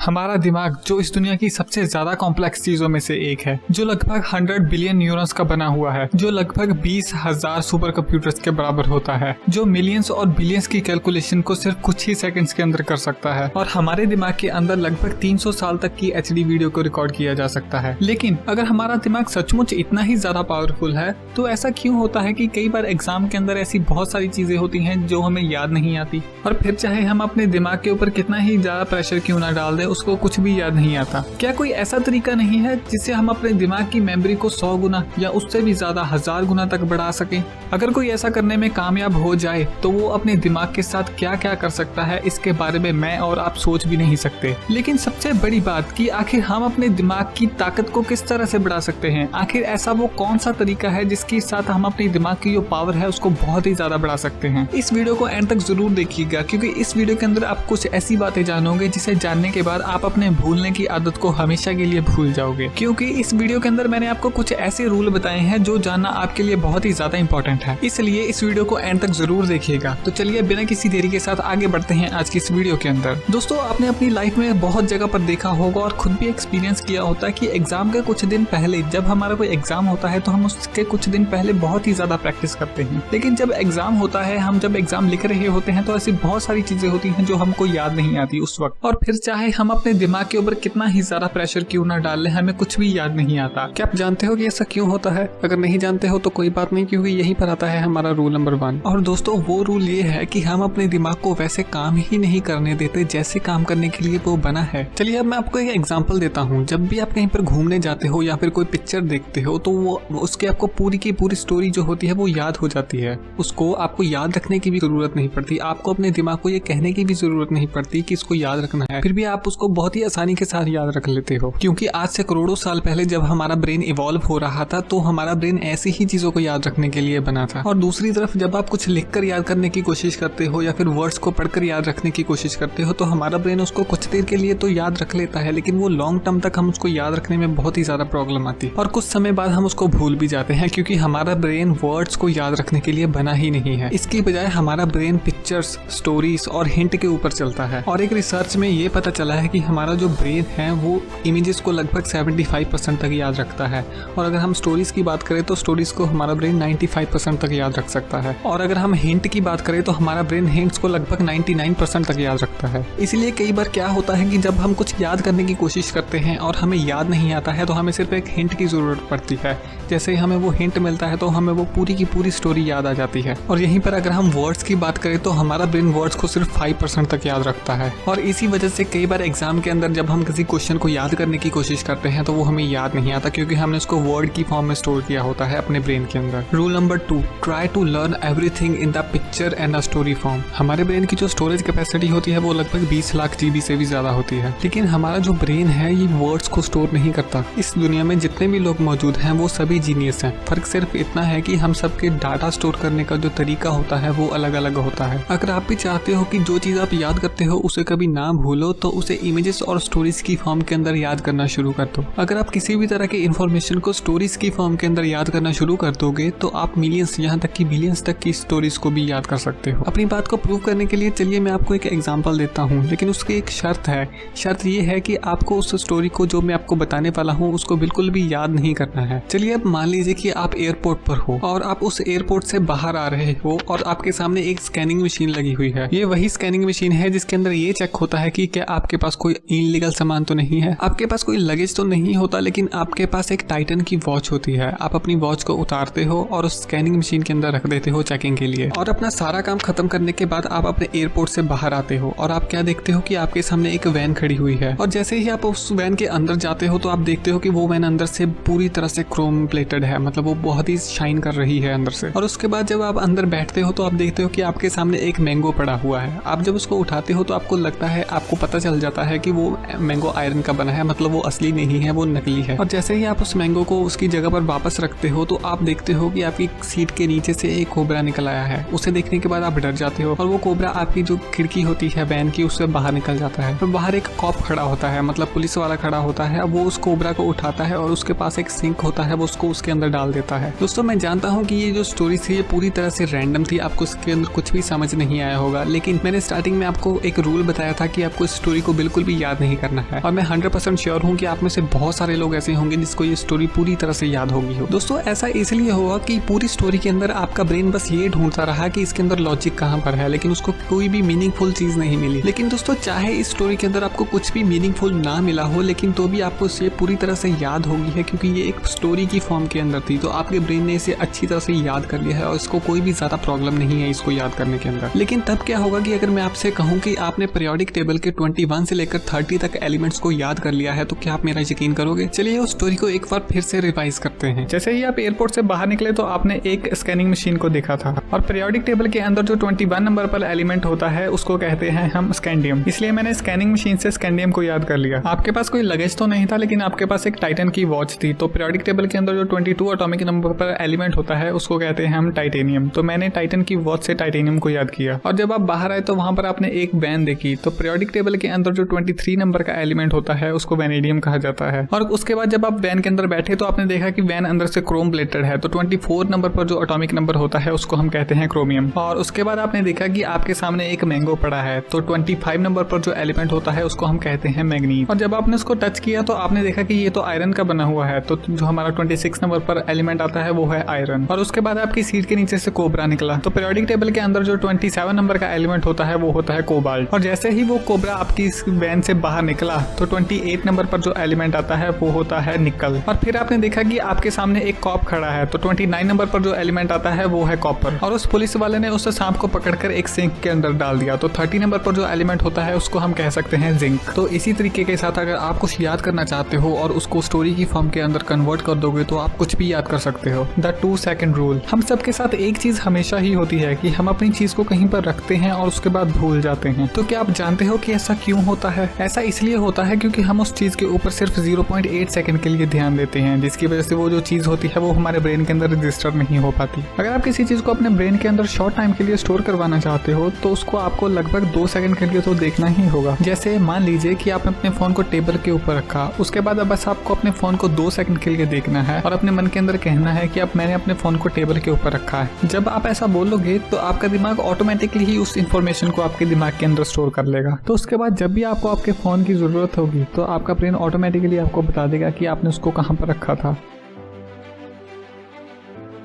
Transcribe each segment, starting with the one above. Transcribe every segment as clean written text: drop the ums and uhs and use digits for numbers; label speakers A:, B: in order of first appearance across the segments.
A: हमारा दिमाग जो इस दुनिया की सबसे ज्यादा कॉम्प्लेक्स चीजों में से एक है, जो लगभग 100 बिलियन न्यूरॉन्स का बना हुआ है, जो लगभग 20,000 सुपर कंप्यूटर्स के बराबर होता है, जो मिलियंस और बिलियंस की कैलकुलेशन को सिर्फ कुछ ही सेकंड्स के अंदर कर सकता है। और हमारे दिमाग के अंदर लगभग 300 साल तक की HD वीडियो को रिकॉर्ड किया जा सकता है। लेकिन अगर हमारा दिमाग सचमुच इतना ही ज्यादा पावरफुल है तो ऐसा क्यों होता है कि कई बार एग्जाम के अंदर ऐसी बहुत सारी चीजें होती हैं जो हमें याद नहीं आती, और फिर चाहे हम अपने दिमाग के ऊपर कितना ही ज्यादा प्रेशर क्यों ना डाल दें, उसको कुछ भी याद नहीं आता। क्या कोई ऐसा तरीका नहीं है जिससे हम अपने दिमाग की मेमोरी को 100 गुना या उससे भी ज्यादा 1000 गुना तक बढ़ा सकें? अगर कोई ऐसा करने में कामयाब हो जाए तो वो अपने दिमाग के साथ क्या क्या कर सकता है, इसके बारे में मैं और आप सोच भी नहीं सकते। लेकिन सबसे बड़ी बात कि आखिर हम अपने दिमाग की ताकत को किस तरह से बढ़ा सकते हैं? आखिर ऐसा वो कौन सा तरीका है जिसके साथ हम अपने दिमाग की जो पावर है उसको बहुत ही ज्यादा बढ़ा सकते हैं? इस वीडियो को एंड तक जरूर देखिएगा, क्योंकि इस वीडियो के अंदर आप कुछ ऐसी बातें जानोगे जिसे जानने के बाद आप अपने भूलने की आदत को हमेशा के लिए भूल जाओगे। क्योंकि इस वीडियो के अंदर मैंने आपको कुछ ऐसे रूल बताए हैं जो जानना आपके लिए बहुत ही ज्यादा इंपॉर्टेंट है, इसलिए इस वीडियो को एंड तक जरूर देखिएगा। तो चलिए बिना किसी देरी के साथ आगे बढ़ते हैं आज की इस वीडियो के अंदर। दोस्तों, आपने अपनी लाइफ में बहुत जगह पर देखा होगा और खुद भी एक्सपीरियंस किया होता है कि एग्जाम के कुछ दिन पहले, जब हमारा कोई एग्जाम होता है तो हम उसके कुछ दिन पहले बहुत ही ज्यादा प्रैक्टिस करते हैं। लेकिन जब एग्जाम होता है, हम जब एग्जाम लिख रहे होते हैं तो ऐसी बहुत सारी चीजें होती हैं जो हमको याद नहीं आती उस वक्त, और फिर चाहे हम अपने दिमाग के ऊपर कितना ही ज्यादा प्रेशर क्यों ना डाल ले, हमें कुछ भी याद नहीं आता। क्या आप जानते हो कि ऐसा क्यों होता है? अगर नहीं जानते हो तो कोई बात नहीं, क्योंकि यहीं पर आता है हमारा रूल नंबर 1। और दोस्तों, वो रूल ये है कि हम अपने दिमाग को वैसे काम ही नहीं करने देते जैसे काम करने के लिए वो बना है। चलिए अब मैं आपको एक एग्जांपल देता हूँ। जब भी आप कहीं पर घूमने जाते हो या फिर कोई पिक्चर देखते हो तो वो उसके आपको पूरी की पूरी स्टोरी जो होती है वो याद हो जाती है। उसको आपको याद रखने की भी जरूरत नहीं पड़ती, आपको अपने दिमाग को ये कहने की भी जरूरत नहीं पड़ती कि इसको याद रखना है, फिर भी आप उसको बहुत ही आसानी के साथ याद रख लेते हो। क्योंकि आज से करोड़ों साल पहले जब हमारा ब्रेन इवॉल्व हो रहा था तो हमारा ब्रेन ऐसी ही चीजों को याद रखने के लिए बना था। और दूसरी तरफ जब आप कुछ लिखकर याद करने की कोशिश करते हो या फिर वर्ड्स को पढ़कर याद रखने की कोशिश करते हो तो हमारा ब्रेन उसको कुछ देर के लिए तो याद रख लेता है, लेकिन वो लॉन्ग टर्म तक हम उसको याद रखने में बहुत ही ज्यादा प्रॉब्लम आती है और कुछ समय बाद हम उसको भूल भी जाते हैं, क्योंकि हमारा ब्रेन वर्ड्स को याद रखने के लिए बना ही नहीं है। इसकी बजाय हमारा ब्रेन पिक्चर्स, स्टोरीज और हिंट के ऊपर चलता है। और एक रिसर्च में ये पता चला है कि हमारा जो ब्रेन है वो इमेजेस को लगभग 75% तक याद रखता है, और अगर हम स्टोरीज की बात करें तो स्टोरीज को हमारा ब्रेन 95% तक याद रख सकता है, और अगर हम हिंट की बात करें तो हमारा ब्रेन हिंट्स को लगभग 99% तक याद रखता है। इसीलिए कई बार क्या होता है कि जब हम कुछ याद करने की कोशिश करते हैं और हमें याद नहीं आता है तो हमें सिर्फ एक हिंट की जरूरत पड़ती है। जैसे ही हमें वो हिंट मिलता है तो हमें वो पूरी की पूरी स्टोरी याद आ जाती है। और यहीं पर अगर हम वर्ड्स की बात करें तो हमारा ब्रेन वर्ड्स को सिर्फ 5% तक याद रखता है। और इसी वजह से कई बार एग्जाम के अंदर जब हम किसी क्वेश्चन को याद करने की कोशिश करते हैं तो वो हमें याद नहीं आता, क्योंकि हमने उसको वर्ड की फॉर्म में स्टोर किया होता है अपने ब्रेन के अंदर। Rule number 2, try to learn everything in the picture and the story form. हमारे ब्रेन की जो स्टोरेज कैपेसिटी होती है वो लगभग 20 लाख GB से भी ज्यादा होती है, लेकिन हमारा जो ब्रेन है ये वर्ड्स को स्टोर नहीं करता। इस दुनिया में जितने भी लोग मौजूद हैं वो सभी जीनियस हैं, फर्क सिर्फ इतना है कि हम सबके डाटा स्टोर करने का जो तरीका होता है वो अलग अलग होता है। अगर आप भी चाहते हो कि जो चीज आप याद करते हो उसे कभी ना भूलो तो उसे इमेजेस और स्टोरीज की फॉर्म के अंदर याद करना शुरू कर दो। अगर आप किसी भी तरह के इन्फॉर्मेशन को स्टोरीज की फॉर्म के अंदर याद करना शुरू कर दोगे तो आप मिलियंस, यहाँ तक कि बिलियंस तक की स्टोरीज को भी याद कर सकते हो। अपनी बात को प्रूव करने के लिए चलिए मैं आपको एक एग्जांपल देता हूँ, लेकिन उसकी एक शर्त है। शर्त ये है कि आपको उस स्टोरी को जो मैं आपको बताने वाला हूँ उसको बिल्कुल भी याद नहीं करना है। चलिए अब मान लीजिए कि आप एयरपोर्ट पर हो और आप उस एयरपोर्ट से बाहर आ रहे हो और आपके सामने एक स्कैनिंग मशीन लगी हुई है। ये वही स्कैनिंग मशीन है जिसके अंदर ये चेक होता है कि क्या आपके पास कोई इनलीगल सामान तो नहीं है, आपके पास कोई लगेज तो नहीं होता, लेकिन आपके पास एक टाइटन की वॉच होती है। आप अपनी वॉच को उतारते हो और उस स्कैनिंग मशीन के अंदर रख देते हो चेकिंग के लिए, और अपना सारा काम खत्म करने के बाद आप अपने एयरपोर्ट से बाहर आते हो और आप क्या देखते हो कि आपके सामने एक वैन खड़ी हुई है। और जैसे ही आप उस वैन के अंदर जाते हो तो आप देखते हो कि वो वैन अंदर से पूरी तरह से क्रोम प्लेटेड है, मतलब वो बहुत ही शाइन कर रही है अंदर से। और उसके बाद जब आप अंदर बैठते हो तो आप देखते हो कि आपके सामने एक मैंगो पड़ा हुआ है। आप जब उसको उठाते हो तो आपको लगता है, आपको पता चल जाता है कि वो मैंगो आयरन का बना है, मतलब वो असली नहीं है, वो नकली है। और जैसे ही आप उस मैंगो को उसकी जगह पर वापस रखते हो तो आप देखते हो कि आपकी सीट के नीचे से एक कोबरा निकल आया है। उसे देखने के बाद आप डर जाते हो और वो कोबरा आपकी जो खिड़की होती है वैन की उससे बाहर निकल जाता है। तो बाहर एक कॉप खड़ा होता है, मतलब पुलिस वाला खड़ा होता है। वो उस कोबरा को उठाता है और उसके पास एक सिंक होता है, वो उसको उसके अंदर डाल देता है। दोस्तों, मैं जानता हूँ कि ये जो स्टोरी थी ये पूरी तरह से रैंडम थी, आपको इसके अंदर कुछ भी समझ नहीं आया होगा, लेकिन मैंने स्टार्टिंग में आपको एक रूल बताया था कि आपको इस स्टोरी को बिल्कुल
B: बिल्कुल भी याद नहीं करना है। और मैं 100% श्योर हूँ कि आप में से बहुत सारे लोग ऐसे होंगे जिसको ये स्टोरी पूरी तरह से याद होगी हो। दोस्तों ऐसा इसलिए हुआ कि पूरी स्टोरी के अंदर आपका ब्रेन बस ये ढूंढता रहा कि इसके अंदर लॉजिक कहाँ पर है, लेकिन उसको कोई भी मीनिंगफुल चीज नहीं मिली। लेकिन दोस्तों चाहे इस स्टोरी के अंदर आपको कुछ भी मीनिंगफुल ना मिला हो, लेकिन तो भी आपको इसे पूरी तरह से याद होगी है, क्योंकि ये एक स्टोरी की फॉर्म के अंदर थी। तो आपके ब्रेन ने इसे अच्छी तरह से याद कर लिया है और इसको कोई भी ज्यादा प्रॉब्लम नहीं है इसको याद करने के अंदर। लेकिन तब क्या होगा कि अगर मैं आपसे कहूँ कि आपने पीरियोडिक टेबल के 21 से लेकर 30 तक एलिमेंट्स को याद कर लिया है, तो क्या आप मेरा यकीन करोगे? चलिए उस स्टोरी को एक बार फिर से रिवाइज करते हैं।
A: जैसे ही आप एयरपोर्ट से बाहर निकले तो आपने एक स्कैनिंग मशीन को देखा था, और पीरियोडिक टेबल के अंदर जो 21 नंबर पर एलिमेंट होता है उसको कहते हैं हम स्कैंडियम। इसलिए मैंने स्कैनिंग मशीन से स्कैंडियम को याद कर लिया। आपके पास कोई लगेज तो नहीं था, लेकिन आपके पास एक टाइटन की वॉच थी। तो पीरियोडिक टेबल के अंदर जो 22 एटॉमिक नंबर पर एलिमेंट होता है उसको कहते हैं हम टाइटेनियम। तो मैंने टाइटन की वॉच से टाइटेनियम को याद किया। और जब आप बाहर आए तो वहां पर आपने एक वैन देखी। तो पीरियोडिक टेबल के अंदर जो 23 नंबर का एलिमेंट होता है उसको वैनेडियम कहा जाता है। और उसके बाद जब आप वैन के अंदर बैठे तो आपने देखा कि वैन अंदर से क्रोम प्लेटेड है। तो 24 नंबर पर जो एटॉमिक नंबर होता है उसको हम कहते हैं क्रोमियम। और उसके बाद आपने देखा कि आपके सामने एक मैंगो पड़ा है। तो 25 नंबर पर जो एलिमेंट होता है उसको हम कहते हैं मैग्नीज। और जब आपने उसको टच किया तो आपने देखा कि ये तो आयरन का बना हुआ है। तो जो हमारा 26 नंबर पर एलिमेंट आता है वो है आयरन। और उसके बाद आपकी सीट के नीचे से कोबरा निकला। तो पीरियोडिक टेबल के अंदर जो 27 नंबर का एलिमेंट होता है वो होता है कोबाल्ट। और जैसे ही वो कोबरा आपकी इस वैन से बाहर निकला तो 28 नंबर पर जो एलिमेंट आता है वो होता है निकल। और फिर आपने देखा कि आपके सामने एक कॉप खड़ा है। तो 29 नंबर पर जो एलिमेंट आता है वो है कॉपर। और उस पुलिस वाले ने उस सांप को पकड़कर एक सिंक के अंदर डाल दिया। तो 30 नंबर पर जो एलिमेंट होता है उसको हम कह सकते हैं जिंक। तो इसी तरीके के साथ अगर आप कुछ याद करना चाहते हो और उसको स्टोरी की फॉर्म के अंदर कन्वर्ट कर दोगे तो आप कुछ भी याद कर सकते हो। The 2 second rule. हम सबके साथ एक चीज हमेशा ही होती है कि हम अपनी चीज को कहीं पर रखते हैं और उसके बाद भूल जाते हैं। तो क्या आप जानते हो कि ऐसा क्यों होता है? ऐसा इसलिए होता है क्योंकि हम उस चीज के ऊपर सिर्फ 0.8 सेकंड के लिए ध्यान देते हैं, जिसकी वजह से वो जो चीज होती है वो हमारे ब्रेन के अंदर रजिस्टर नहीं हो पाती। अगर आप किसी चीज को अपने ब्रेन के अंदर शॉर्ट टाइम के लिए स्टोर करवाना चाहते हो तो उसको आपको लगभग 2 सेकंड के लिए तो देखना ही होगा। जैसे मान लीजिए कि आपने अपने फोन को टेबल के ऊपर रखा, उसके बाद अब बस आपको अपने फोन को 2 सेकंड के लिए देखना है और अपने मन के अंदर कहना है कि अब मैंने अपने फोन को टेबल के ऊपर रखा है। जब आप ऐसा बोलोगे तो आपका दिमाग ऑटोमेटिकली ही उस इंफॉर्मेशन को आपके दिमाग के अंदर स्टोर कर लेगा। तो उसके बाद जब भी आपको आपके फोन की जरूरत होगी तो आपका ब्रेन ऑटोमेटिकली आपको बता देगा कि आपने उसको कहाँ पर रखा था।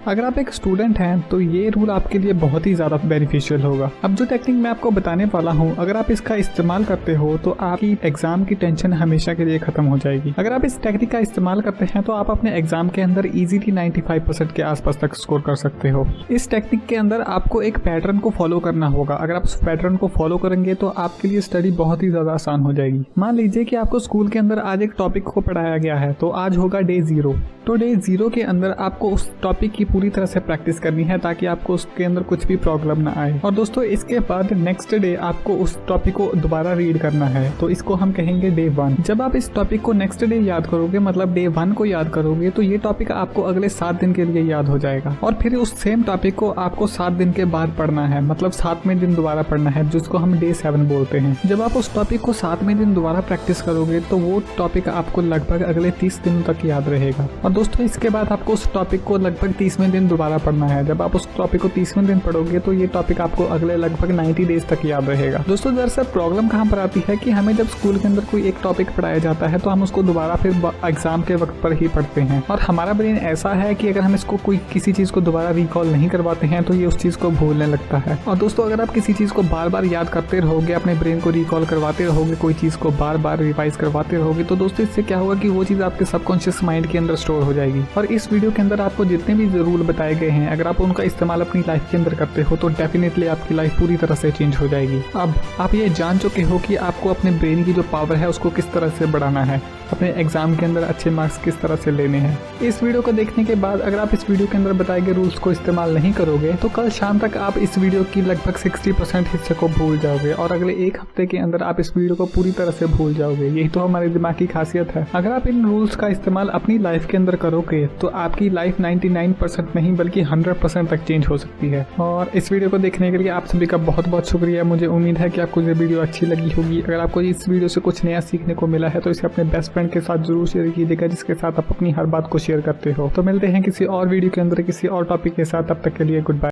A: अगर आप एक स्टूडेंट हैं तो ये रूल आपके लिए बहुत ही ज़्यादा बेनिफिशियल होगा। अब जो टेक्निक मैं आपको बताने वाला हूँ, अगर आप इसका इस्तेमाल करते हो तो आपकी एग्जाम की टेंशन हमेशा के लिए खत्म हो जाएगी। अगर आप इस टेक्निक का इस्तेमाल करते हैं तो आप अपने एग्जाम के अंदर इजीली 95% के आसपास तक स्कोर कर सकते हो। इस टेक्निक के अंदर आपको एक पैटर्न को फॉलो करना होगा। अगर आप उस पैटर्न को फॉलो करेंगे तो आपके लिए स्टडी बहुत ही ज़्यादा आसान हो जाएगी। मान लीजिए कि आपको स्कूल के अंदर आज एक टॉपिक को पढ़ाया गया है, तो आज होगा डे 0। तो डे 0 के अंदर आपको उस टॉपिक की पूरी तरह से प्रैक्टिस करनी है ताकि आपको उसके अंदर कुछ भी प्रॉब्लम ना आए। और दोस्तों इसके बाद नेक्स्ट डे आपको उस टॉपिक को दोबारा रीड करना है, तो इसको हम कहेंगे डे 1। जब आप इस टॉपिक को नेक्स्ट डे याद करोगे, मतलब डे 1 को याद करोगे, तो ये टॉपिक आपको अगले 7 दिन के लिए याद हो जाएगा। और फिर उस सेम टॉपिक को आपको 7 दिन के बाद पढ़ना है, मतलब 7वें दिन दोबारा पढ़ना है, जिसको हम डे 7 बोलते हैं। जब आप उस टॉपिक को 7वें दिन दोबारा प्रैक्टिस करोगे तो वो टॉपिक आपको लगभग अगले 30 दिनों तक याद रहेगा। और दोस्तों इसके बाद आपको उस टॉपिक को लगभग 30वें दिन दोबारा पढ़ना है। जब आप उस टॉपिक को 30वें दिन पढ़ोगे तो ये टॉपिक आपको अगले लगभग 90 डेज तक याद रहेगा। दोस्तों दरअसल प्रॉब्लम कहाँ पर आती है कि हमें जब स्कूल के अंदर कोई एक टॉपिक पढ़ाया जाता है तो हम उसको दोबारा फिर एग्जाम के वक्त पर ही पढ़ते हैं। और हमारा ब्रेन ऐसा है कि अगर हम इसको कोई किसी चीज को दोबारा रिकॉल नहीं करवाते हैं तो ये उस चीज को भूलने लगता है। और दोस्तों अगर आप किसी चीज को बार बार याद करते रहोगे, अपने ब्रेन को रिकॉल करवाते रहोगे, कोई चीज को बार बार रिवाइज करवाते रहोगे, तो दोस्तों इससे क्या होगा कि वो चीज आपके सबकॉन्शियस माइंड के अंदर स्टोर हो जाएगी। और इस वीडियो के अंदर आपको जितने भी रूल बताए गए हैं, अगर आप उनका इस्तेमाल अपनी लाइफ के अंदर करते हो तो डेफिनेटली आपकी लाइफ पूरी तरह से चेंज हो जाएगी। अब आप ये जान चुके हो कि आपको अपने ब्रेन की जो पावर है उसको किस तरह से बढ़ाना है, अपने एग्जाम के अंदर अच्छे मार्क्स किस तरह से लेने हैं। इस वीडियो को देखने के बाद अगर आप इस वीडियो के अंदर बताए गए रूल्स को इस्तेमाल नहीं करोगे तो कल शाम तक आप इस वीडियो की लगभग 60% हिस्से को भूल जाओगे और अगले 1 हफ्ते के अंदर आप इस वीडियो को पूरी तरह से भूल जाओगे। यही तो हमारे दिमाग की खासियत है। अगर आप इन रूल्स का इस्तेमाल अपनी लाइफ के अंदर करोगे तो आपकी लाइफ 99% नहीं बल्कि 100% तक चेंज हो सकती है। और इस वीडियो को देखने के लिए आप सभी का बहुत बहुत शुक्रिया। मुझे उम्मीद है कि आपको ये वीडियो अच्छी लगी होगी। अगर आपको इस वीडियो से कुछ नया सीखने को मिला है तो इसे अपने बेस्ट फ्रेंड के साथ जरूर शेयर कीजिएगा, जिसके साथ आप अपनी हर बात को शेयर करते हो। तो मिलते हैं किसी और वीडियो के अंदर किसी और टॉपिक के साथ। तब तक के लिए गुड बाय।